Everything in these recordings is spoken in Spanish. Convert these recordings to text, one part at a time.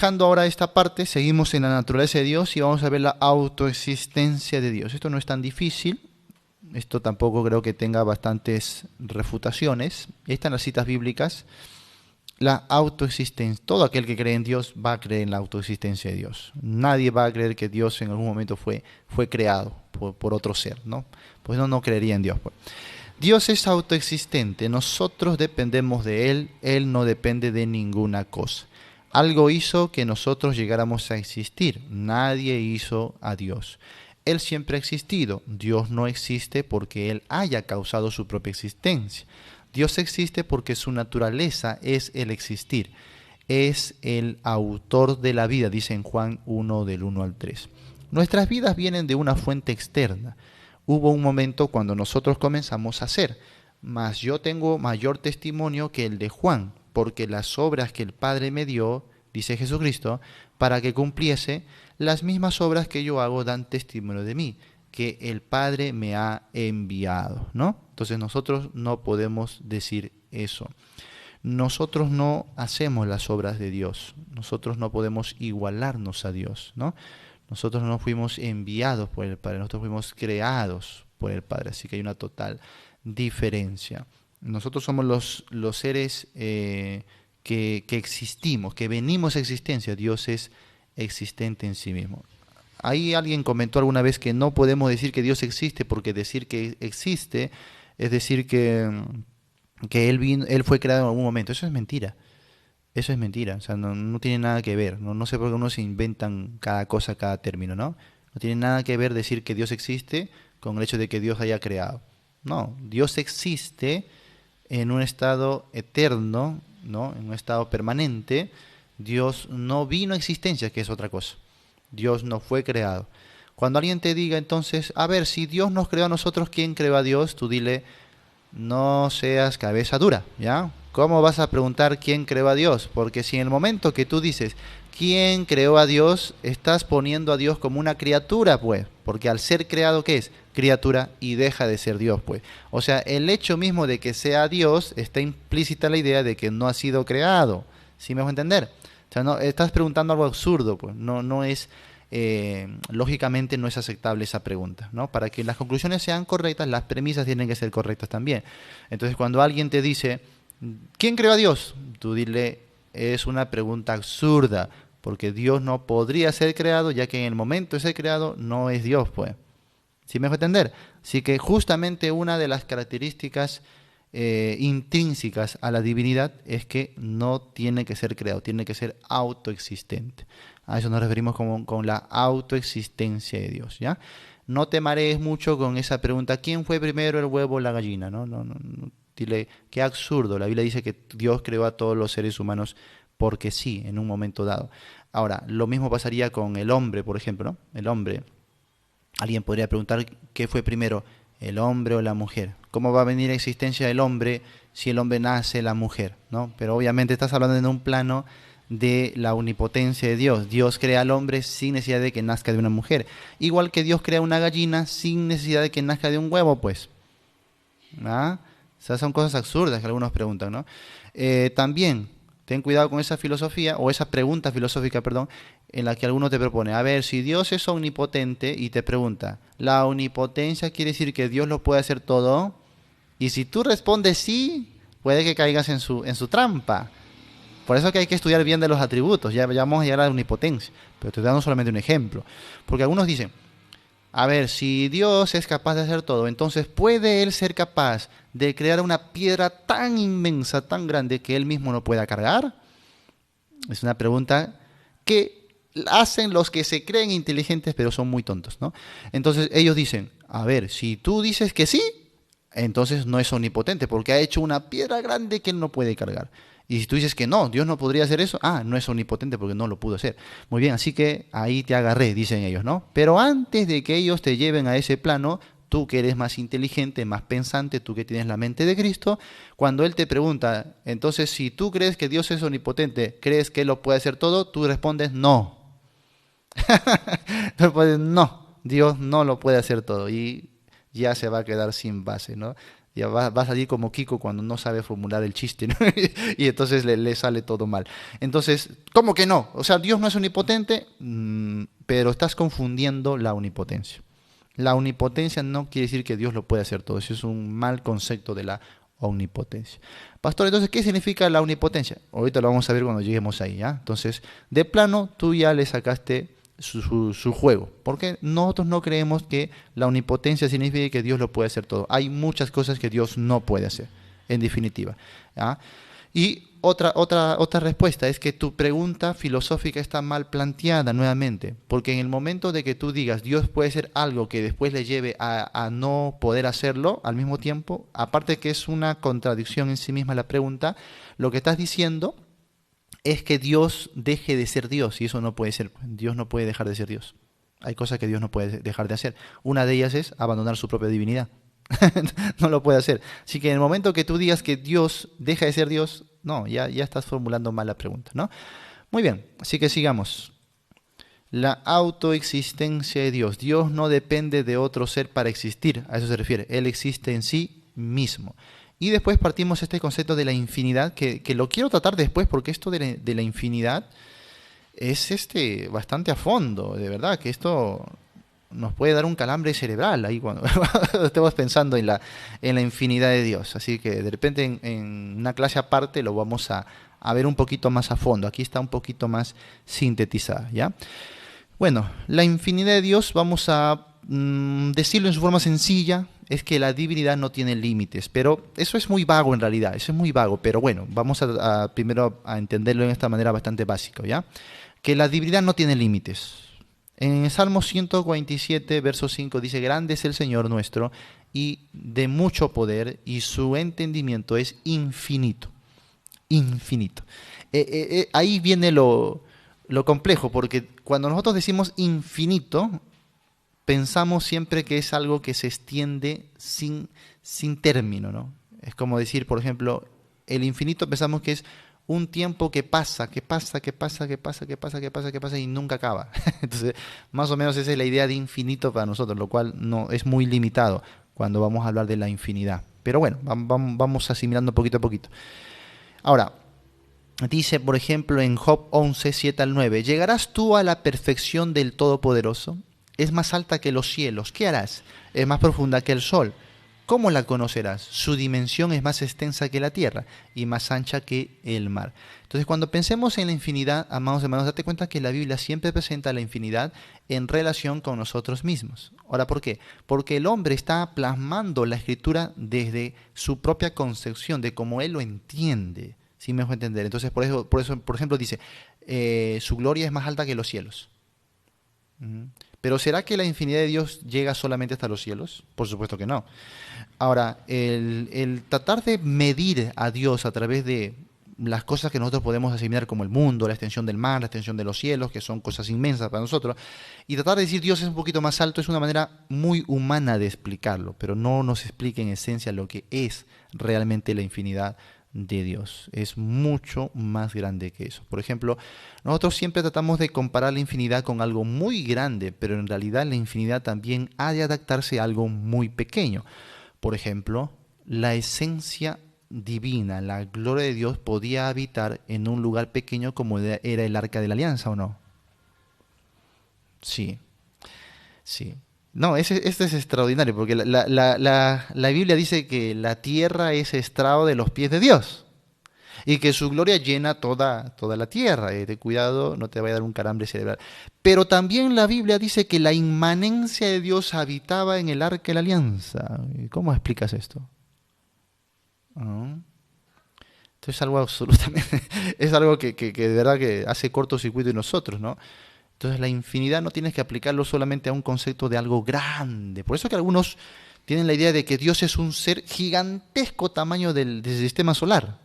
Dejando ahora esta parte, seguimos en la naturaleza de Dios y vamos a ver la autoexistencia de Dios. Esto no es tan difícil, esto tampoco creo que tenga bastantes refutaciones. Están las citas bíblicas. La autoexistencia. Todo aquel que cree en Dios va a creer en la autoexistencia de Dios. Nadie va a creer que Dios en algún momento fue creado por otro ser, ¿no? Pues no creería en Dios. Pues. Dios es autoexistente, nosotros dependemos de Él, Él no depende de ninguna cosa. Algo hizo que nosotros llegáramos a existir, nadie hizo a Dios. Él siempre ha existido, Dios no existe porque Él haya causado su propia existencia. Dios existe porque su naturaleza es el existir, es el autor de la vida, dice en Juan 1 del 1 al 3. Nuestras vidas vienen de una fuente externa. Hubo un momento cuando nosotros comenzamos a ser, mas yo tengo mayor testimonio que el de Juan, porque las obras que el Padre me dio, dice Jesucristo, para que cumpliese, las mismas obras que yo hago dan testimonio de mí, que el Padre me ha enviado, ¿no? Entonces nosotros no podemos decir eso. Nosotros no hacemos las obras de Dios, nosotros no podemos igualarnos a Dios, ¿no? Nosotros no fuimos enviados por el Padre, nosotros fuimos creados por el Padre, así que hay una total diferencia. Nosotros somos los seres que existimos, que venimos a existencia. Dios es existente en sí mismo. Ahí alguien comentó alguna vez que no podemos decir que Dios existe, porque decir que existe es decir que él fue creado en algún momento. Eso es mentira. Eso es mentira. O sea, no tiene nada que ver. No sé por qué uno se inventan cada cosa, cada término, ¿no? No tiene nada que ver decir que Dios existe con el hecho de que Dios haya creado. No, Dios existe en un estado eterno, ¿no? En un estado permanente. Dios no vino a existencia, que es otra cosa. Dios no fue creado. Cuando alguien te diga entonces, a ver, si Dios nos creó a nosotros, ¿quién creó a Dios? Tú dile, no seas cabeza dura, ¿ya? ¿Cómo vas a preguntar quién creó a Dios? Porque si en el momento que tú dices, ¿quién creó a Dios? Estás poniendo a Dios como una criatura, pues. Porque al ser creado, ¿qué es? Criatura, y deja de ser Dios, pues. O sea, el hecho mismo de que sea Dios, está implícita la idea de que no ha sido creado. ¿Sí me dejo entender? O sea, no, estás preguntando algo absurdo, pues. No es... lógicamente no es aceptable esa pregunta, ¿no? Para que las conclusiones sean correctas, las premisas tienen que ser correctas también. Entonces, cuando alguien te dice, ¿quién creó a Dios? Tú dile, es una pregunta absurda, porque Dios no podría ser creado, ya que en el momento de ser creado no es Dios, pues. ¿Sí me dejo entender? Así que justamente una de las características intrínsecas a la divinidad es que no tiene que ser creado, tiene que ser autoexistente. A eso nos referimos con la autoexistencia de Dios, ¿ya? No te marees mucho con esa pregunta, ¿quién fue primero, el huevo o la gallina? No. Dile, qué absurdo. La Biblia dice que Dios creó a todos los seres humanos porque sí, en un momento dado. Ahora, lo mismo pasaría con el hombre, por ejemplo, ¿no? El hombre. Alguien podría preguntar, ¿qué fue primero, el hombre o la mujer? ¿Cómo va a venir a existencia el hombre si el hombre nace la mujer, ¿no? Pero obviamente estás hablando en un plano de la omnipotencia de Dios. Dios crea al hombre sin necesidad de que nazca de una mujer. Igual que Dios crea una gallina sin necesidad de que nazca de un huevo, pues. ¿Ah? O sea, son cosas absurdas que algunos preguntan, ¿no? También, ten cuidado con esa filosofía, o esa pregunta filosófica, perdón, en la que alguno te propone, a ver, si Dios es omnipotente y te pregunta, ¿la omnipotencia quiere decir que Dios lo puede hacer todo? Y si tú respondes sí, puede que caigas en su trampa. Por eso que hay que estudiar bien de los atributos, ya vamos a llegar a la omnipotencia, pero te estoy dando solamente un ejemplo. Porque algunos dicen, a ver, si Dios es capaz de hacer todo, entonces ¿puede Él ser capaz de crear una piedra tan inmensa, tan grande, que Él mismo no pueda cargar? Es una pregunta que hacen los que se creen inteligentes, pero son muy tontos, ¿no? Entonces ellos dicen, a ver, si tú dices que sí, entonces no es omnipotente, porque ha hecho una piedra grande que Él no puede cargar. Y si tú dices que no, Dios no podría hacer eso, no es omnipotente porque no lo pudo hacer. Muy bien, así que ahí te agarré, dicen ellos, ¿no? Pero antes de que ellos te lleven a ese plano, tú que eres más inteligente, más pensante, tú que tienes la mente de Cristo, cuando Él te pregunta, entonces si tú crees que Dios es omnipotente, ¿crees que Él lo puede hacer todo? Tú respondes no. No, Dios no lo puede hacer todo y ya se va a quedar sin base, ¿no? Ya va a salir como Kiko cuando no sabe formular el chiste, ¿no? Y entonces le sale todo mal. Entonces, ¿cómo que no? O sea, Dios no es omnipotente, pero estás confundiendo la omnipotencia. La omnipotencia no quiere decir que Dios lo puede hacer todo. Eso es un mal concepto de la omnipotencia. Pastor, entonces, ¿qué significa la omnipotencia? Ahorita lo vamos a ver cuando lleguemos ahí, ¿ya? Entonces, de plano, tú ya le sacaste su juego. Porque nosotros no creemos que la omnipotencia signifique que Dios lo puede hacer todo. Hay muchas cosas que Dios no puede hacer, en definitiva. ¿Ya? Y otra respuesta es que tu pregunta filosófica está mal planteada nuevamente, porque en el momento de que tú digas Dios puede hacer algo que después le lleve a no poder hacerlo al mismo tiempo, aparte que es una contradicción en sí misma la pregunta, lo que estás diciendo es que Dios deje de ser Dios, y eso no puede ser. Dios no puede dejar de ser Dios. Hay cosas que Dios no puede dejar de hacer. Una de ellas es abandonar su propia divinidad. No lo puede hacer. Así que en el momento que tú digas que Dios deja de ser Dios, no, ya estás formulando mal la pregunta, ¿no? Muy bien, así que sigamos. La autoexistencia de Dios. Dios no depende de otro ser para existir, a eso se refiere. Él existe en sí mismo. Y después partimos este concepto de la infinidad, que lo quiero tratar después, porque esto de la infinidad es bastante a fondo, de verdad, que esto nos puede dar un calambre cerebral ahí cuando estemos pensando en la infinidad de Dios. Así que de repente en una clase aparte lo vamos a ver un poquito más a fondo. Aquí está un poquito más sintetizada, ¿ya? Bueno, la infinidad de Dios, vamos a decirlo en su forma sencilla, es que la divinidad no tiene límites, pero eso es muy vago en realidad, eso es muy vago, pero bueno, vamos primero a entenderlo en esta manera bastante básica, ¿ya? Que la divinidad no tiene límites. En el Salmo 147, verso 5 dice, grande es el Señor nuestro y de mucho poder y su entendimiento es infinito, infinito. Ahí viene lo complejo, porque cuando nosotros decimos infinito, pensamos siempre que es algo que se extiende sin término, ¿no? Es como decir, por ejemplo, el infinito pensamos que es un tiempo que pasa, que pasa, que pasa, que pasa, que pasa, que pasa, que pasa y nunca acaba. Entonces, más o menos esa es la idea de infinito para nosotros, lo cual no es muy limitado cuando vamos a hablar de la infinidad. Pero bueno, vamos asimilando poquito a poquito. Ahora, dice, por ejemplo, en Job 11, 7 al 9, ¿llegarás tú a la perfección del Todopoderoso? Es más alta que los cielos. ¿Qué harás? Es más profunda que el sol. ¿Cómo la conocerás? Su dimensión es más extensa que la tierra y más ancha que el mar. Entonces, cuando pensemos en la infinidad, amados hermanos, date cuenta que la Biblia siempre presenta la infinidad en relación con nosotros mismos. Ahora, ¿por qué? Porque el hombre está plasmando la escritura desde su propia concepción, de cómo él lo entiende. ¿Sí me dejo entender? Entonces, por eso, por ejemplo, dice, su gloria es más alta que los cielos. Pero ¿será que la infinidad de Dios llega solamente hasta los cielos? Por supuesto que no. Ahora, el tratar de medir a Dios a través de las cosas que nosotros podemos asimilar como el mundo, la extensión del mar, la extensión de los cielos, que son cosas inmensas para nosotros, y tratar de decir Dios es un poquito más alto es una manera muy humana de explicarlo, pero no nos explica en esencia lo que es realmente la infinidad de Dios. Es mucho más grande que eso. Por ejemplo, nosotros siempre tratamos de comparar la infinidad con algo muy grande, pero en realidad la infinidad también ha de adaptarse a algo muy pequeño. Por ejemplo, la esencia divina, la gloria de Dios podía habitar en un lugar pequeño como era el Arca de la Alianza, ¿o no? Sí, sí. No, este es extraordinario, porque la Biblia dice que la tierra es estrado de los pies de Dios y que su gloria llena toda la tierra. Ten cuidado, no te vaya a dar un calambre cerebral. Pero también la Biblia dice que la inmanencia de Dios habitaba en el arca de la alianza. ¿Cómo explicas esto? Ah. Esto es algo absolutamente, es algo que de verdad que hace cortocircuito en nosotros, ¿no? Entonces la infinidad no tienes que aplicarlo solamente a un concepto de algo grande. Por eso que algunos tienen la idea de que Dios es un ser gigantesco tamaño del sistema solar.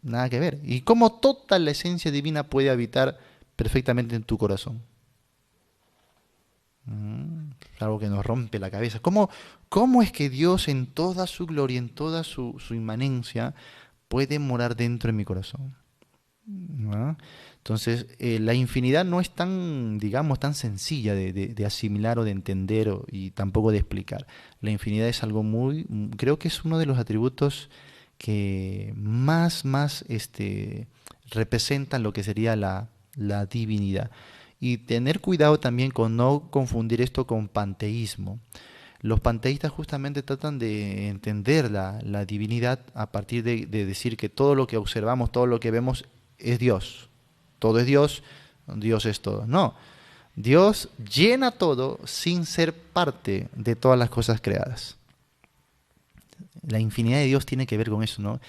Nada que ver. ¿Y cómo toda la esencia divina puede habitar perfectamente en tu corazón? Es algo que nos rompe la cabeza. ¿Cómo es que Dios en toda su gloria, en toda su inmanencia, puede morar dentro de mi corazón? ¿no? Entonces, la infinidad no es tan, digamos, tan sencilla de asimilar o de entender y tampoco de explicar. La infinidad es algo muy, creo que es uno de los atributos que más representan lo que sería la divinidad. Y tener cuidado también con no confundir esto con panteísmo. Los panteístas justamente tratan de entender la divinidad a partir de decir que todo lo que observamos, todo lo que vemos es Dios. Todo es Dios, Dios es todo. No, Dios llena todo sin ser parte de todas las cosas creadas. La infinidad de Dios tiene que ver con eso, ¿no?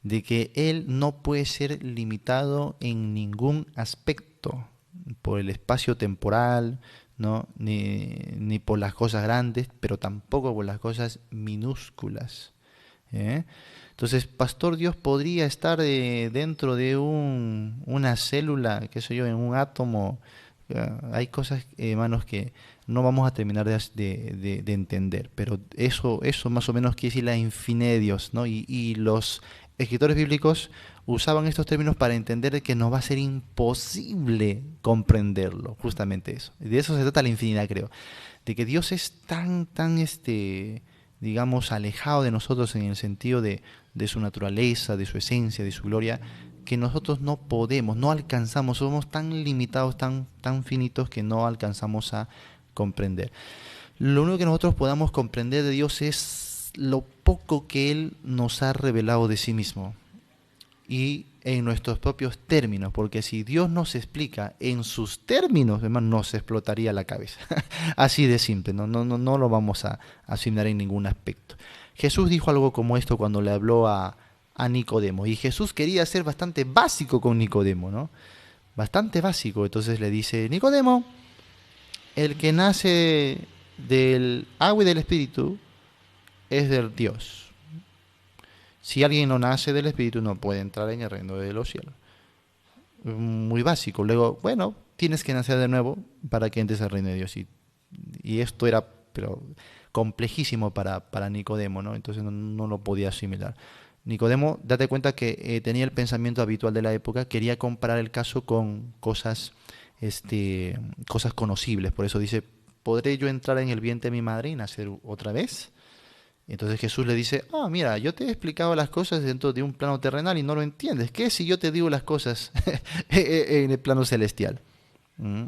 De que Él no puede ser limitado en ningún aspecto por el espacio temporal, ¿no? Ni por las cosas grandes, pero tampoco por las cosas minúsculas. ¿Eh? Entonces, Pastor, Dios podría estar dentro de una célula, qué sé yo, en un átomo. Hay cosas, hermanos, que no vamos a terminar de entender, pero eso más o menos quiere decir la infinidad de Dios, ¿no? Y los escritores bíblicos usaban estos términos para entender que nos va a ser imposible comprenderlo, justamente eso. De eso se trata la infinidad, creo. De que Dios es tan, digamos, alejado de nosotros en el sentido de su naturaleza, de su esencia, de su gloria, que nosotros no podemos, no alcanzamos, somos tan limitados, tan finitos que no alcanzamos a comprender. Lo único que nosotros podamos comprender de Dios es lo poco que Él nos ha revelado de sí mismo y en nuestros propios términos, porque si Dios nos explica en sus términos, hermano, nos explotaría la cabeza. Así de simple, no lo vamos a asimilar en ningún aspecto. Jesús dijo algo como esto cuando le habló a Nicodemo, y Jesús quería ser bastante básico con Nicodemo, ¿no? Bastante básico. Entonces le dice: Nicodemo, el que nace del agua y del espíritu es del Dios. Si alguien no nace del espíritu, no puede entrar en el reino de los cielos. Muy básico. Luego, bueno, tienes que nacer de nuevo para que entres al reino de Dios. Y esto era, pero complejísimo para Nicodemo, ¿no? Entonces no lo podía asimilar. Nicodemo, date cuenta que tenía el pensamiento habitual de la época, quería comparar el caso con cosas conocibles. Por eso dice: ¿podré yo entrar en el vientre de mi madre y nacer otra vez? Entonces Jesús le dice: mira, yo te he explicado las cosas dentro de un plano terrenal y no lo entiendes. ¿Qué si yo te digo las cosas en el plano celestial? ¿Mm?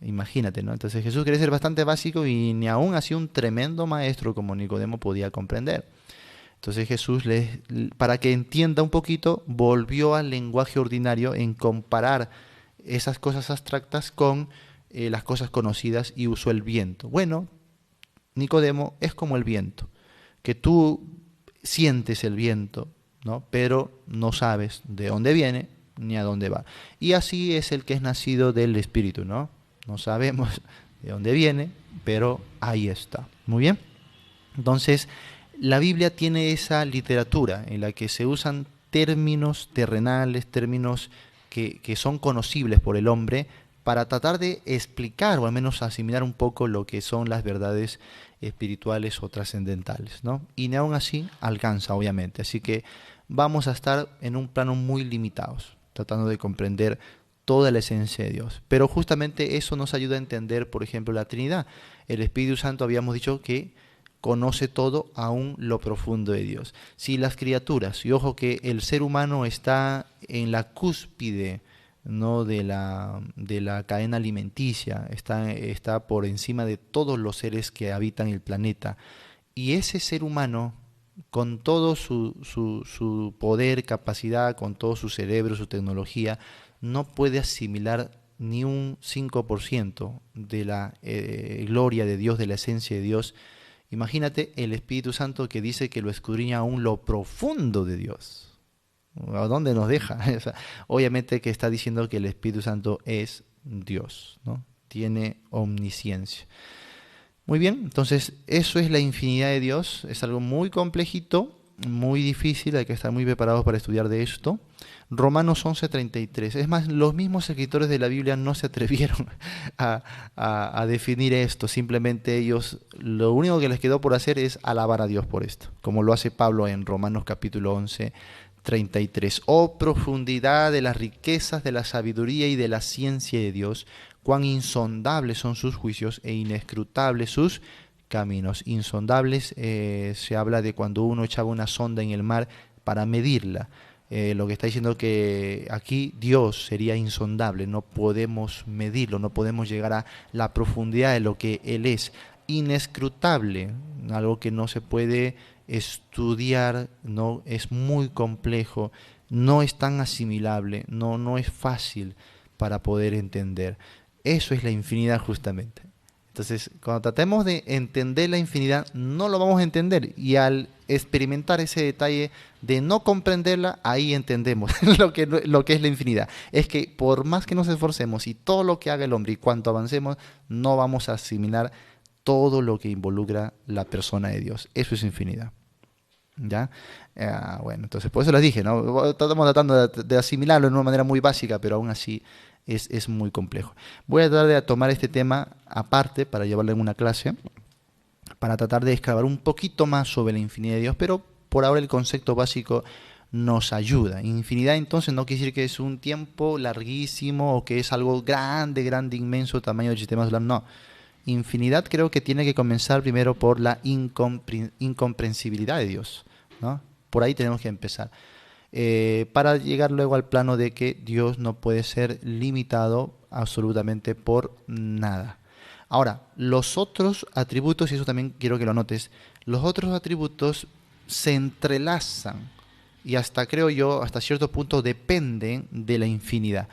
Imagínate, ¿no? Entonces Jesús quería ser bastante básico y ni aún así un tremendo maestro como Nicodemo podía comprender. Entonces Jesús, para que entienda un poquito, volvió al lenguaje ordinario en comparar esas cosas abstractas con las cosas conocidas y usó el viento. Bueno, Nicodemo, es como el viento, que tú sientes el viento, ¿no? Pero no sabes de dónde viene ni a dónde va. Y así es el que es nacido del Espíritu, ¿no? No sabemos de dónde viene, pero ahí está. Muy bien. Entonces, la Biblia tiene esa literatura en la que se usan términos terrenales, términos que son conocibles por el hombre, para tratar de explicar o al menos asimilar un poco lo que son las verdades espirituales o trascendentales, ¿no? Y ni aún así alcanza, obviamente. Así que vamos a estar en un plano muy limitados, tratando de comprender toda la esencia de Dios. Pero justamente eso nos ayuda a entender, por ejemplo, la Trinidad. El Espíritu Santo, habíamos dicho que conoce todo, aún lo profundo de Dios. Si las criaturas, y ojo que el ser humano está en la cúspide, ¿no?, de la cadena alimenticia, está por encima de todos los seres que habitan el planeta. Y ese ser humano, con todo su poder, capacidad, con todo su cerebro, su tecnología, no puede asimilar ni un 5% de la gloria de Dios, de la esencia de Dios. Imagínate el Espíritu Santo que dice que lo escudriña aún lo profundo de Dios. ¿A dónde nos deja? O sea, obviamente que está diciendo que el Espíritu Santo es Dios, ¿no? Tiene omnisciencia. Muy bien, entonces eso es la infinidad de Dios. Es algo muy complejito, muy difícil, hay que estar muy preparados para estudiar de esto. Romanos 11:33. Es más, los mismos escritores de la Biblia no se atrevieron a definir esto. Simplemente ellos, lo único que les quedó por hacer es alabar a Dios por esto, como lo hace Pablo en Romanos capítulo 11, 33. Oh profundidad de las riquezas de la sabiduría y de la ciencia de Dios, cuán insondables son sus juicios e inescrutables sus caminos. Insondables, se habla de cuando uno echaba una sonda en el mar para medirla. Lo que está diciendo que aquí Dios sería insondable, no podemos medirlo, no podemos llegar a la profundidad de lo que Él es. Inescrutable, algo que no se puede estudiar, no es muy complejo, no es tan asimilable, no es fácil para poder entender. Eso es la infinidad justamente. Entonces, cuando tratemos de entender la infinidad, no lo vamos a entender. Y al experimentar ese detalle de no comprenderla, ahí entendemos lo que es la infinidad. Es que por más que nos esforcemos y todo lo que haga el hombre y cuanto avancemos, no vamos a asimilar todo lo que involucra la persona de Dios. Eso es infinidad. ¿Ya? Bueno, entonces por eso les dije, ¿no? Estamos tratando de asimilarlo de una manera muy básica, pero aún así es muy complejo. Voy a tratar de tomar este tema aparte para llevarlo en una clase, para tratar de excavar un poquito más sobre la infinidad de Dios, pero por ahora el concepto básico nos ayuda. Infinidad entonces no quiere decir que es un tiempo larguísimo o que es algo grande, grande, inmenso, tamaño del sistema solar, no. Infinidad creo que tiene que comenzar primero por la incomprensibilidad de Dios, ¿no? Por ahí tenemos que empezar. Para llegar luego al plano de que Dios no puede ser limitado absolutamente por nada. Ahora, los otros atributos, y eso también quiero que lo notes, los otros atributos se entrelazan y hasta, creo yo, hasta cierto punto dependen de la infinidad.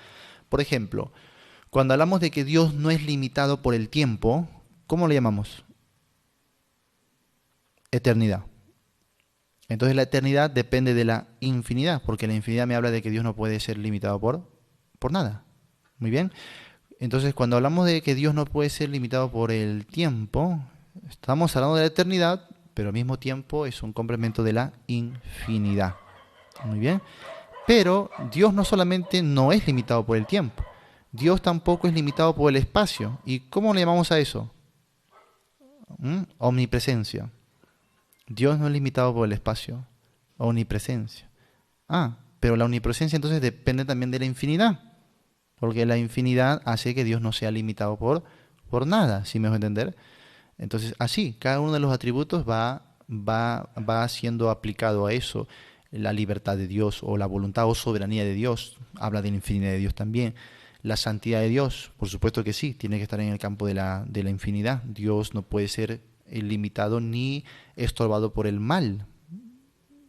Por ejemplo, cuando hablamos de que Dios no es limitado por el tiempo, ¿cómo le llamamos? Eternidad. Entonces la eternidad depende de la infinidad, porque la infinidad me habla de que Dios no puede ser limitado por nada. Muy bien. Entonces cuando hablamos de que Dios no puede ser limitado por el tiempo, estamos hablando de la eternidad, pero al mismo tiempo es un complemento de la infinidad. Muy bien. Pero Dios no solamente no es limitado por el tiempo, Dios tampoco es limitado por el espacio. ¿Y cómo le llamamos a eso? Omnipresencia. Dios no es limitado por el espacio. Omnipresencia. Pero la omnipresencia entonces depende también de la infinidad. Porque la infinidad hace que Dios no sea limitado por nada, si me dejo entender. Entonces, así, cada uno de los atributos va siendo aplicado a eso. La libertad de Dios o la voluntad o soberanía de Dios, habla de la infinidad de Dios también. La santidad de Dios, por supuesto que sí, tiene que estar en el campo de la infinidad. Dios no puede ser limitado ni estorbado por el mal.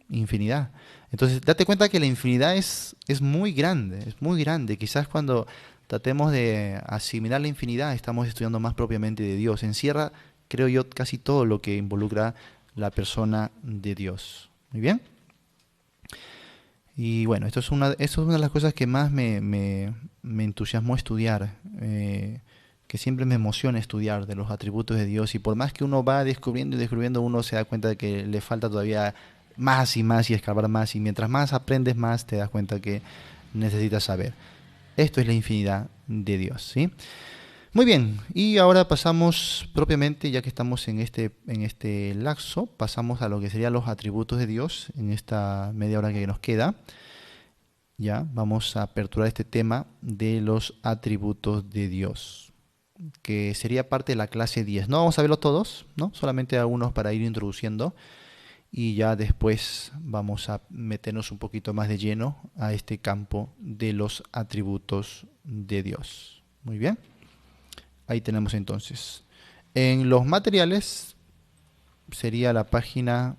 Infinidad. Entonces, date cuenta que la infinidad es muy grande, es muy grande. Quizás cuando tratemos de asimilar la infinidad, estamos estudiando más propiamente de Dios. Encierra, creo yo, casi todo lo que involucra la persona de Dios. Muy bien. Y bueno, esto es una de las cosas que más me entusiasmó estudiar, que siempre me emociona estudiar de los atributos de Dios. Y por más que uno va descubriendo y descubriendo, uno se da cuenta de que le falta todavía más y escarbar más. Y mientras más aprendes, más te das cuenta que necesitas saber. Esto es la infinidad de Dios, ¿sí? Muy bien, y ahora pasamos propiamente, ya que estamos en este lapso, pasamos a lo que serían los atributos de Dios en esta media hora que nos queda. Ya vamos a aperturar este tema de los atributos de Dios, que sería parte de la clase 10. No vamos a verlos todos, ¿no? Solamente algunos para ir introduciendo y ya después vamos a meternos un poquito más de lleno a este campo de los atributos de Dios. Muy bien. Ahí tenemos entonces. En los materiales sería la página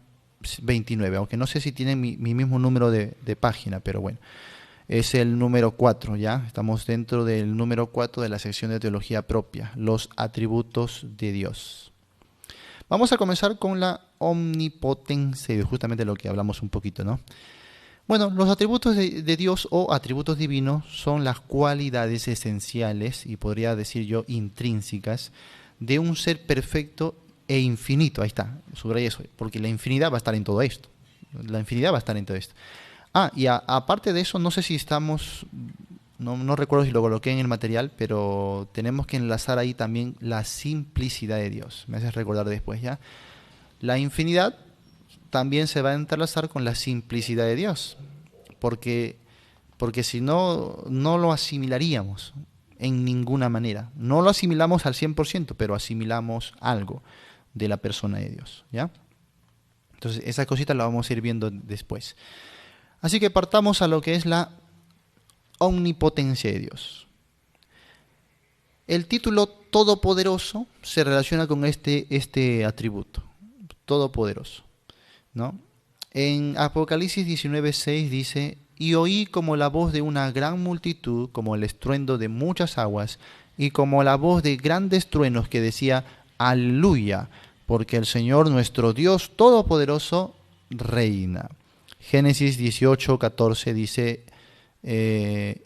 29, aunque no sé si tiene mi mismo número de página, pero bueno. Es el número 4, ¿ya? Estamos dentro del número 4 de la sección de teología propia, los atributos de Dios. Vamos a comenzar con la omnipotencia, justamente lo que hablamos un poquito, ¿no? Bueno, los atributos de Dios o atributos divinos son las cualidades esenciales, y podría decir yo intrínsecas, de un ser perfecto e infinito. Ahí está, subrayé eso, porque la infinidad va a estar en todo esto. La infinidad va a estar en todo esto. Y aparte de eso, no sé si estamos, no recuerdo si lo coloqué en el material, pero tenemos que enlazar ahí también la simplicidad de Dios. Me haces recordar después, ¿ya? La infinidad también se va a entrelazar con la simplicidad de Dios. porque si no, no lo asimilaríamos en ninguna manera. No lo asimilamos al 100%, pero asimilamos algo de la persona de Dios, ¿ya? Entonces, esa cosita la vamos a ir viendo después. Así que partamos a lo que es la omnipotencia de Dios. El título todopoderoso se relaciona con este atributo, todopoderoso, ¿no? En Apocalipsis 19:6 dice: y oí como la voz de una gran multitud, como el estruendo de muchas aguas, y como la voz de grandes truenos que decía: aleluya, porque el Señor nuestro Dios todopoderoso reina. Génesis 18:14 dice: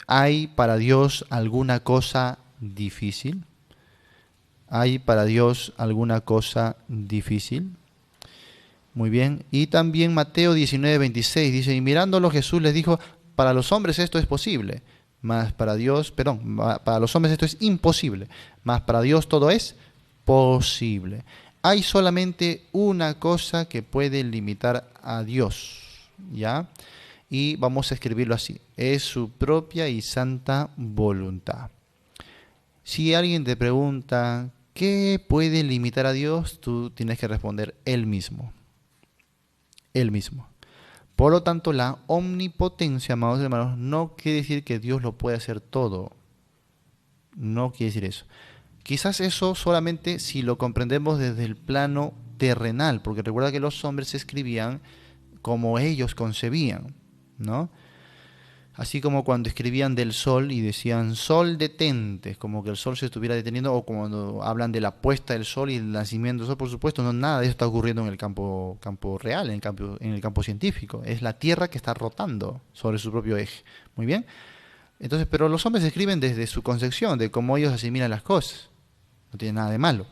¿hay para Dios alguna cosa difícil? ¿Hay para Dios alguna cosa difícil? Muy bien. Y también Mateo 19:26 dice: y mirándolo Jesús les dijo: para los hombres esto es posible, mas para Dios, para los hombres esto es imposible, mas para Dios todo es posible. Hay solamente una cosa que puede limitar a Dios, ¿ya? Y vamos a escribirlo así: es su propia y santa voluntad. Si alguien te pregunta ¿qué puede limitar a Dios?, tú tienes que responder: Él mismo. Él mismo. Por lo tanto, la omnipotencia, amados hermanos, no quiere decir que Dios lo puede hacer todo. No quiere decir eso. Quizás eso solamente si lo comprendemos desde el plano terrenal, porque recuerda que los hombres escribían como ellos concebían, ¿no? Así como cuando escribían del sol y decían sol detente, como que el sol se estuviera deteniendo, o cuando hablan de la puesta del sol y el nacimiento del sol, por supuesto, no, nada de eso está ocurriendo en el campo real, en el campo científico. Es la Tierra que está rotando sobre su propio eje. Muy bien. Entonces, pero los hombres escriben desde su concepción, de cómo ellos asimilan las cosas. No tiene nada de malo.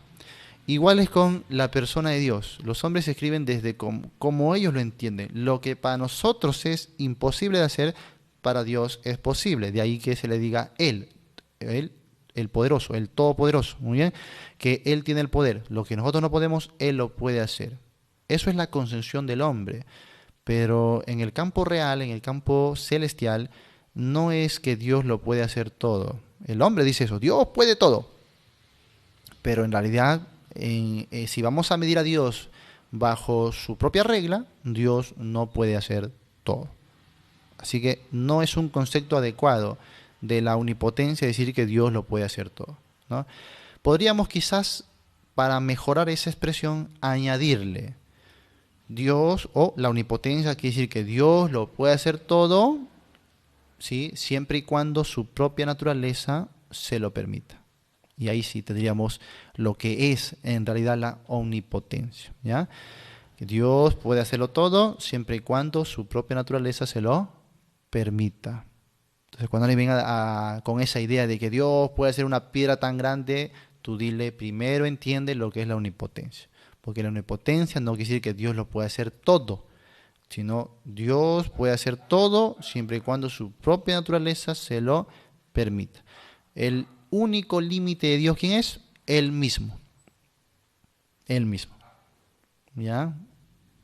Igual es con la persona de Dios. Los hombres escriben desde cómo ellos lo entienden. Lo que para nosotros es imposible de hacer, para Dios es posible. De ahí que se le diga Él, el poderoso, el todopoderoso. Muy bien. Que Él tiene el poder. Lo que nosotros no podemos, Él lo puede hacer. Eso es la concepción del hombre. Pero en el campo real, en el campo celestial, no es que Dios lo puede hacer todo. El hombre dice eso: Dios puede todo. Pero en realidad, si vamos a medir a Dios bajo su propia regla, Dios no puede hacer todo. Así que no es un concepto adecuado de la omnipotencia decir que Dios lo puede hacer todo, ¿no? Podríamos quizás, para mejorar esa expresión, añadirle Dios, o la omnipotencia quiere decir que Dios lo puede hacer todo, ¿sí?, siempre y cuando su propia naturaleza se lo permita. Y ahí sí tendríamos lo que es en realidad la omnipotencia, ¿ya? Que Dios puede hacerlo todo siempre y cuando su propia naturaleza se lo permita. Entonces, cuando alguien venga con esa idea de que Dios puede hacer una piedra tan grande, tú dile: primero entiende lo que es la omnipotencia. Porque la omnipotencia no quiere decir que Dios lo puede hacer todo, sino Dios puede hacer todo siempre y cuando su propia naturaleza se lo permita. El único límite de Dios, ¿quién es? Él mismo. Él mismo. ¿Ya?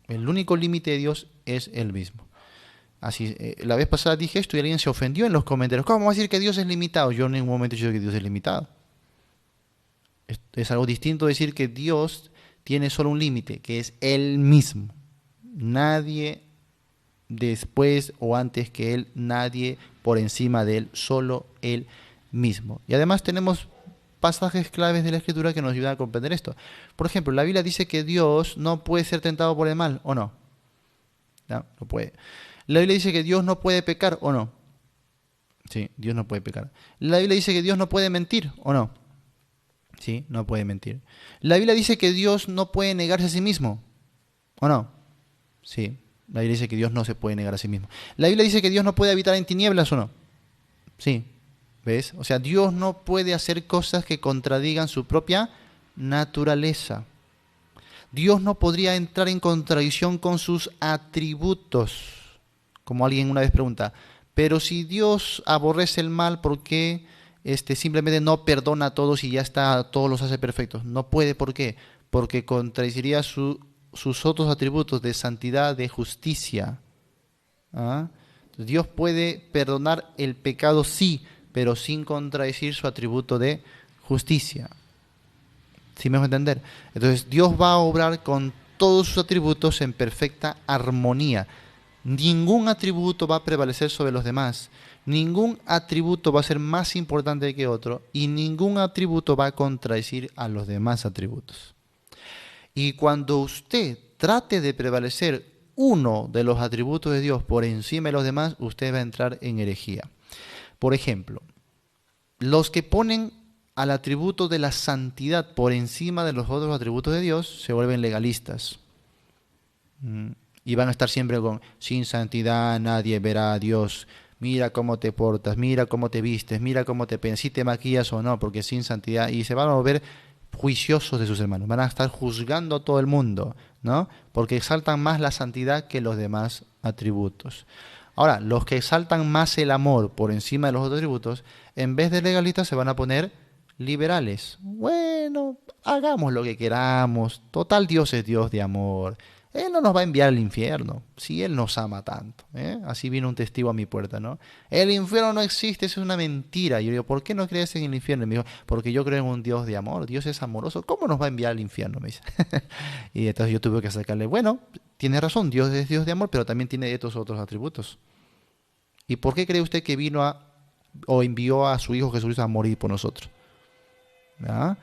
El único límite de Dios es Él mismo. Así, la vez pasada dije esto y alguien se ofendió en los comentarios: ¿cómo va a decir que Dios es limitado? Yo en ningún momento he dicho que Dios es limitado. Es algo distinto decir que Dios tiene solo un límite, que es Él mismo. Nadie después o antes que Él, nadie por encima de Él, solo Él mismo. Y además tenemos pasajes claves de la Escritura que nos ayudan a comprender esto. Por ejemplo, la Biblia dice que Dios no puede ser tentado por el mal, ¿o no? No puede. La Biblia dice que Dios no puede pecar, ¿o no? Sí, Dios no puede pecar. La Biblia dice que Dios no puede mentir, ¿o no? Sí, no puede mentir. La Biblia dice que Dios no puede negarse a sí mismo, ¿o no? Sí, la Biblia dice que Dios no se puede negar a sí mismo. La Biblia dice que Dios no puede habitar en tinieblas, ¿o no? Sí, ¿ves? O sea, Dios no puede hacer cosas que contradigan su propia naturaleza. Dios no podría entrar en contradicción con sus atributos. Como alguien una vez pregunta: pero si Dios aborrece el mal, ¿por qué simplemente no perdona a todos y ya está, todos los hace perfectos? No puede, ¿por qué? Porque contradeciría sus otros atributos de santidad, de justicia. ¿Ah? Entonces Dios puede perdonar el pecado, sí, pero sin contradecir su atributo de justicia. ¿Sí me dejo entender? Entonces Dios va a obrar con todos sus atributos en perfecta armonía. Ningún atributo va a prevalecer sobre los demás. Ningún atributo va a ser más importante que otro y ningún atributo va a contradecir a los demás atributos. Y cuando usted trate de prevalecer uno de los atributos de Dios por encima de los demás, usted va a entrar en herejía. Por ejemplo, los que ponen al atributo de la santidad por encima de los otros atributos de Dios se vuelven legalistas. Y van a estar siempre con, sin santidad nadie verá a Dios. Mira cómo te portas, mira cómo te vistes, mira cómo te peinas, si te maquillas o no, porque sin santidad. Y se van a volver juiciosos de sus hermanos, van a estar juzgando a todo el mundo, ¿no? Porque exaltan más la santidad que los demás atributos. Ahora, los que exaltan más el amor por encima de los otros atributos, en vez de legalistas se van a poner liberales. Bueno, hagamos lo que queramos, total Dios es Dios de amor. Él no nos va a enviar al infierno, si Él nos ama tanto. Así vino un testigo a mi puerta, ¿no? El infierno no existe, eso es una mentira. Y yo digo, ¿por qué no crees en el infierno? Y me dijo, porque yo creo en un Dios de amor, Dios es amoroso, ¿cómo nos va a enviar al infierno? Me dice. Y entonces yo tuve que sacarle, bueno, tiene razón, Dios es Dios de amor, pero también tiene estos otros atributos. ¿Y por qué cree usted que vino o envió a su Hijo Jesucristo a morir por nosotros? ¿Ah?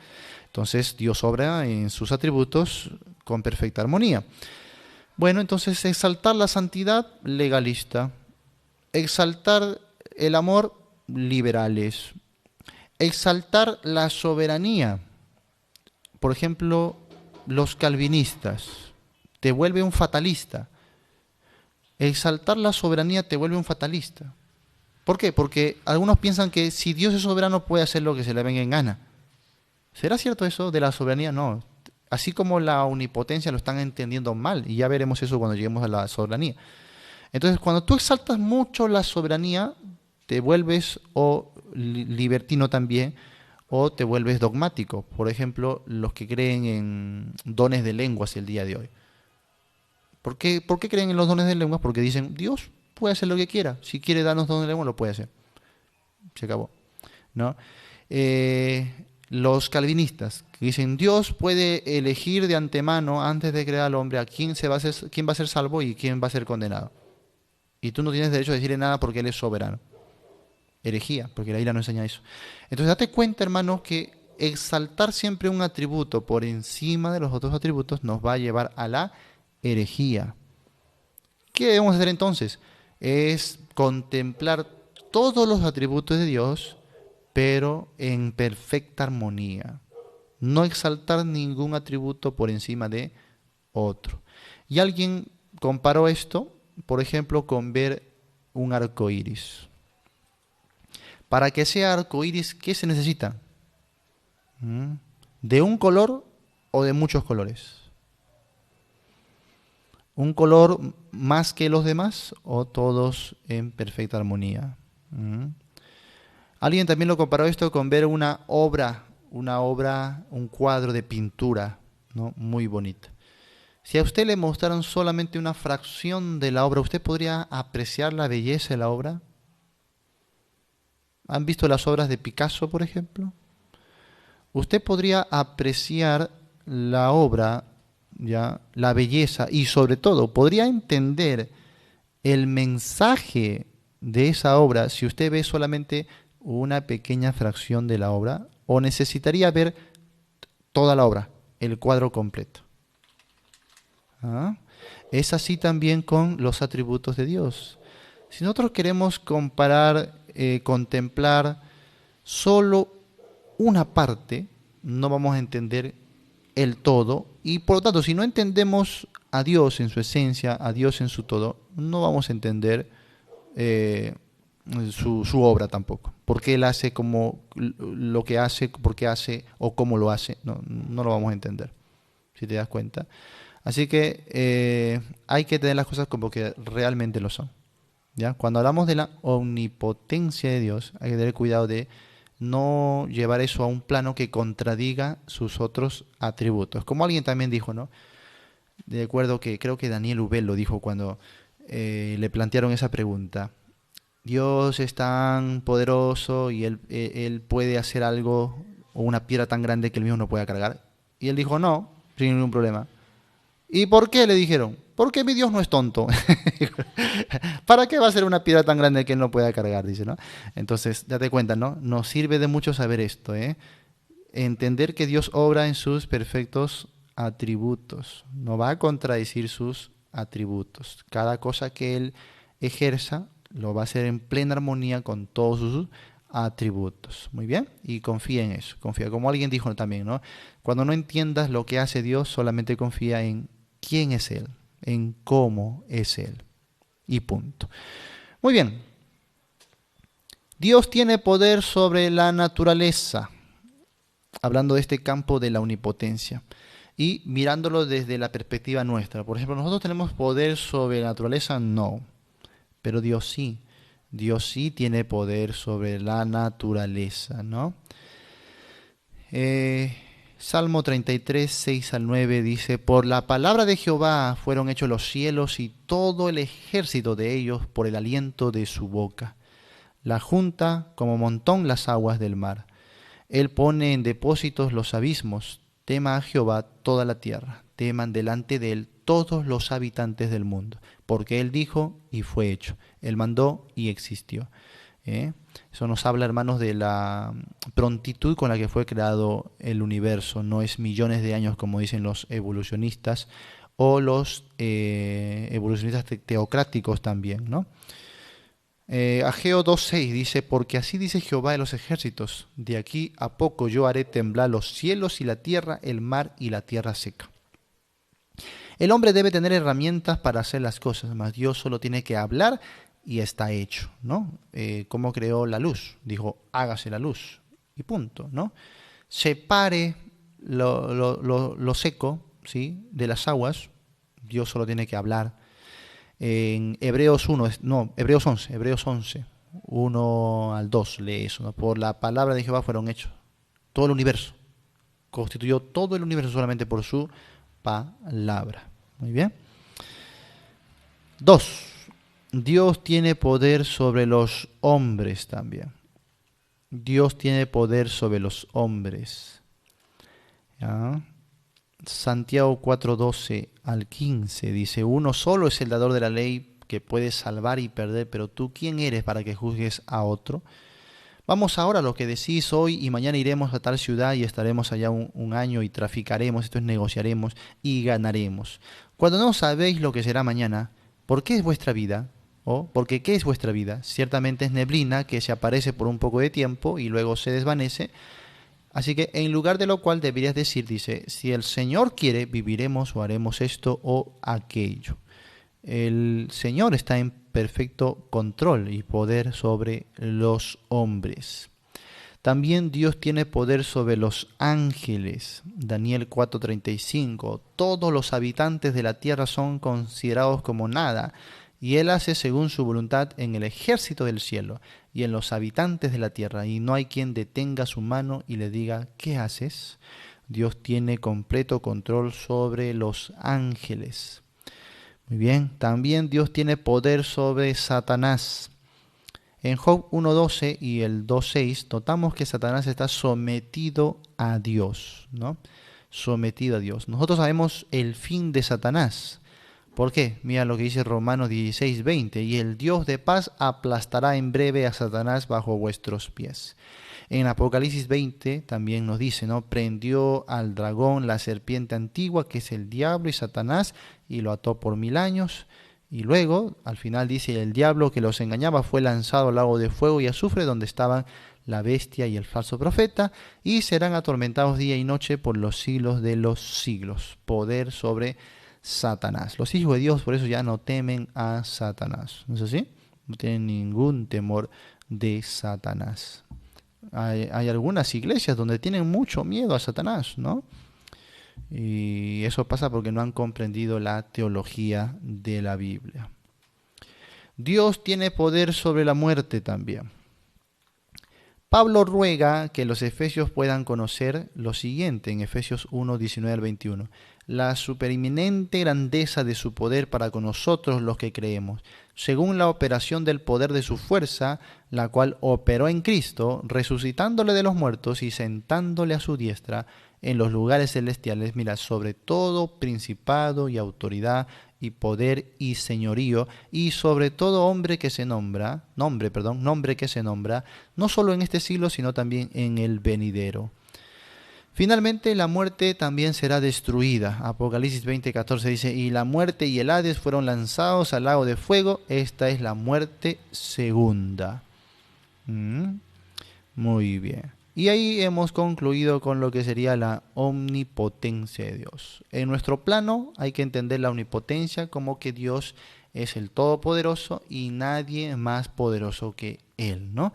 Entonces Dios obra en sus atributos con perfecta armonía. Bueno, entonces exaltar la santidad, legalista. Exaltar el amor, liberales. Exaltar la soberanía. Por ejemplo, los calvinistas. Te vuelve un fatalista. Exaltar la soberanía te vuelve un fatalista. ¿Por qué? Porque algunos piensan que si Dios es soberano puede hacer lo que se le venga en gana. ¿Será cierto eso de la soberanía? No. Así como la omnipotencia lo están entendiendo mal, y ya veremos eso cuando lleguemos a la soberanía. Entonces, cuando tú exaltas mucho la soberanía, te vuelves o libertino también, o te vuelves dogmático. Por ejemplo, los que creen en dones de lenguas el día de hoy. ¿Por qué creen en los dones de lenguas? Porque dicen, Dios puede hacer lo que quiera. Si quiere darnos dones de lenguas, lo puede hacer. Se acabó, ¿no? Los calvinistas que dicen Dios puede elegir de antemano antes de crear al hombre a quién va a ser salvo y quién va a ser condenado. Y tú no tienes derecho a decirle nada porque Él es soberano. Herejía, porque la Biblia no enseña eso. Entonces date cuenta, hermano, que exaltar siempre un atributo por encima de los otros atributos nos va a llevar a la herejía. ¿Qué debemos hacer entonces? Es contemplar todos los atributos de Dios, pero en perfecta armonía. No exaltar ningún atributo por encima de otro. Y alguien comparó esto, por ejemplo, con ver un arco iris. Para que sea arco iris, ¿qué se necesita? ¿De un color o de muchos colores? ¿Un color más que los demás o todos en perfecta armonía? Alguien también lo comparó esto con ver una obra, un cuadro de pintura, ¿no? Muy bonita. Si a usted le mostraran solamente una fracción de la obra, ¿usted podría apreciar la belleza de la obra? ¿Han visto las obras de Picasso, por ejemplo? Usted podría apreciar la obra, ya, la belleza y sobre todo podría entender el mensaje de esa obra si usted ve solamente una pequeña fracción de la obra o necesitaría ver toda la obra, el cuadro completo. Es así también con los atributos de Dios. Si nosotros queremos comparar, contemplar solo una parte, no vamos a entender el todo y por lo tanto si no entendemos a Dios en su esencia, a Dios en su todo, no vamos a entender su obra tampoco. ¿Por qué Él hace como lo que hace, por qué hace o cómo lo hace? No lo vamos a entender, si te das cuenta. Así que hay que tener las cosas como que realmente lo son. ¿Ya? Cuando hablamos de la omnipotencia de Dios, hay que tener cuidado de no llevar eso a un plano que contradiga sus otros atributos. Como alguien también dijo, ¿no? De acuerdo que creo que Daniel Ubel lo dijo cuando le plantearon esa pregunta. Dios es tan poderoso y él puede hacer algo o una piedra tan grande que él mismo no pueda cargar. Y él dijo, no, sin ningún problema. ¿Y por qué? Le dijeron. Porque mi Dios no es tonto. ¿Para qué va a ser una piedra tan grande que él no pueda cargar? Dice, ¿no? Entonces, date cuenta, ¿no? Nos sirve de mucho saber esto, ¿eh? Entender que Dios obra en sus perfectos atributos. No va a contradecir sus atributos. Cada cosa que él ejerza lo va a hacer en plena armonía con todos sus atributos. Muy bien, y confía en eso. Confía, como alguien dijo también, ¿no? Cuando no entiendas lo que hace Dios, solamente confía en quién es Él, en cómo es Él. Y punto. Muy bien. Dios tiene poder sobre la naturaleza, hablando de este campo de la omnipotencia y mirándolo desde la perspectiva nuestra. Por ejemplo, ¿nosotros tenemos poder sobre la naturaleza? No, pero Dios sí. Dios sí tiene poder sobre la naturaleza, ¿no? Salmo 33, 6 al 9 dice, por la palabra de Jehová fueron hechos los cielos y todo el ejército de ellos por el aliento de su boca. La junta como montón las aguas del mar. Él pone en depósitos los abismos. Tema a Jehová toda la tierra. Teman delante de él todos los habitantes del mundo. Porque él dijo y fue hecho. Él mandó y existió. Eso nos habla, hermanos, de la prontitud con la que fue creado el universo. No es millones de años como dicen los evolucionistas o los evolucionistas teocráticos también, ¿no? Ageo 2.6 dice, porque así dice Jehová de los ejércitos, de aquí a poco yo haré temblar los cielos y la tierra, el mar y la tierra seca. El hombre debe tener herramientas para hacer las cosas, mas Dios solo tiene que hablar y está hecho, ¿no? ¿Cómo creó la luz? Dijo, hágase la luz y punto, ¿no? Separe lo seco, ¿sí?, de las aguas. Dios solo tiene que hablar. En Hebreos 1, no, Hebreos 11, 1 al 2 lee eso, ¿no? Por la palabra de Jehová fueron hechos todo el universo. Constituyó todo el universo solamente por su palabra. Muy bien. 2. Dios tiene poder sobre los hombres también. Dios tiene poder sobre los hombres. ¿Ya? Santiago 4:12 al 15 dice, uno solo es el dador de la ley que puede salvar y perder, pero tú, ¿quién eres para que juzgues a otro? Vamos ahora a lo que decís hoy y mañana iremos a tal ciudad y estaremos allá un año y traficaremos, esto es negociaremos y ganaremos. Cuando no sabéis lo que será mañana, ¿por qué es vuestra vida? Porque ¿qué es vuestra vida? Ciertamente es neblina que se aparece por un poco de tiempo y luego se desvanece. Así que en lugar de lo cual deberías decir, dice, si el Señor quiere, viviremos o haremos esto o aquello. El Señor está en perfecto control y poder sobre los hombres. También Dios tiene poder sobre los ángeles. Daniel 4:35. Todos los habitantes de la tierra son considerados como nada, y Él hace según su voluntad en el ejército del cielo y en los habitantes de la tierra, y no hay quien detenga su mano y le diga, ¿qué haces? Dios tiene completo control sobre los ángeles. Muy bien, también Dios tiene poder sobre Satanás. En Job 1.12 y el 2.6 notamos que Satanás está sometido a Dios, ¿no? Sometido a Dios. Nosotros sabemos el fin de Satanás. ¿Por qué? Mira lo que dice Romanos 16:20. Y el Dios de paz aplastará en breve a Satanás bajo vuestros pies. En Apocalipsis 20 también nos dice, ¿no? Prendió al dragón, la serpiente antigua, que es el diablo y Satanás, y lo ató por 1000 años. Y luego, al final dice, el diablo que los engañaba fue lanzado al lago de fuego y azufre, donde estaban la bestia y el falso profeta, y serán atormentados día y noche por los siglos de los siglos. Poder sobre Satanás. Los hijos de Dios por eso ya no temen a Satanás. ¿No es así? No tienen ningún temor de Satanás. Hay algunas iglesias donde tienen mucho miedo a Satanás, ¿no? Y eso pasa porque no han comprendido la teología de la Biblia. Dios tiene poder sobre la muerte también. Pablo ruega que los efesios puedan conocer lo siguiente en Efesios 1, 19 al 21. La supereminente grandeza de su poder para con nosotros los que creemos, según la operación del poder de su fuerza, la cual operó en Cristo, resucitándole de los muertos y sentándole a su diestra en los lugares celestiales, mira, sobre todo principado y autoridad y poder y señorío, y sobre todo nombre que se nombra, no solo en este siglo, sino también en el venidero. Finalmente, la muerte también será destruida. Apocalipsis 20:14 dice, y la muerte y el Hades fueron lanzados al lago de fuego. Esta es la muerte segunda. Muy bien. Y ahí hemos concluido con lo que sería la omnipotencia de Dios. En nuestro plano hay que entender la omnipotencia como que Dios es el Todopoderoso y nadie más poderoso que Él, ¿no?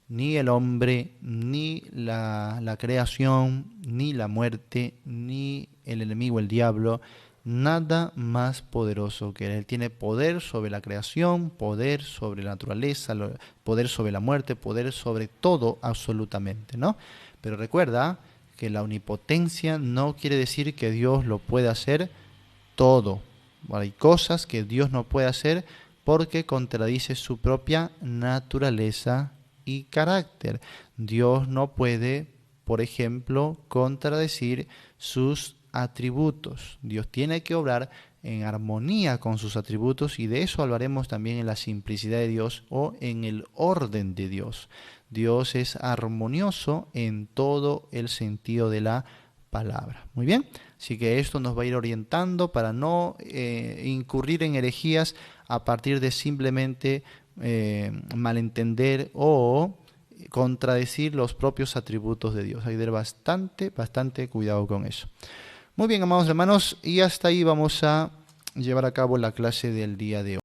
Ni el hombre, ni la creación, ni la muerte, ni el enemigo, el diablo, nada más poderoso que Él. Él tiene poder sobre la creación, poder sobre la naturaleza, poder sobre la muerte, poder sobre todo absolutamente, ¿no? Pero recuerda que la omnipotencia no quiere decir que Dios lo pueda hacer todo. Hay cosas que Dios no puede hacer porque contradice su propia naturaleza y carácter. Dios no puede, por ejemplo, contradecir sus atributos. Dios tiene que obrar en armonía con sus atributos y de eso hablaremos también en la simplicidad de Dios o en el orden de Dios. Dios es armonioso en todo el sentido de la palabra. Muy bien, así que esto nos va a ir orientando para no incurrir en herejías a partir de simplemente malentender o contradecir los propios atributos de Dios. Hay que tener bastante cuidado con eso. Muy bien, amados hermanos, y hasta ahí vamos a llevar a cabo la clase del día de hoy.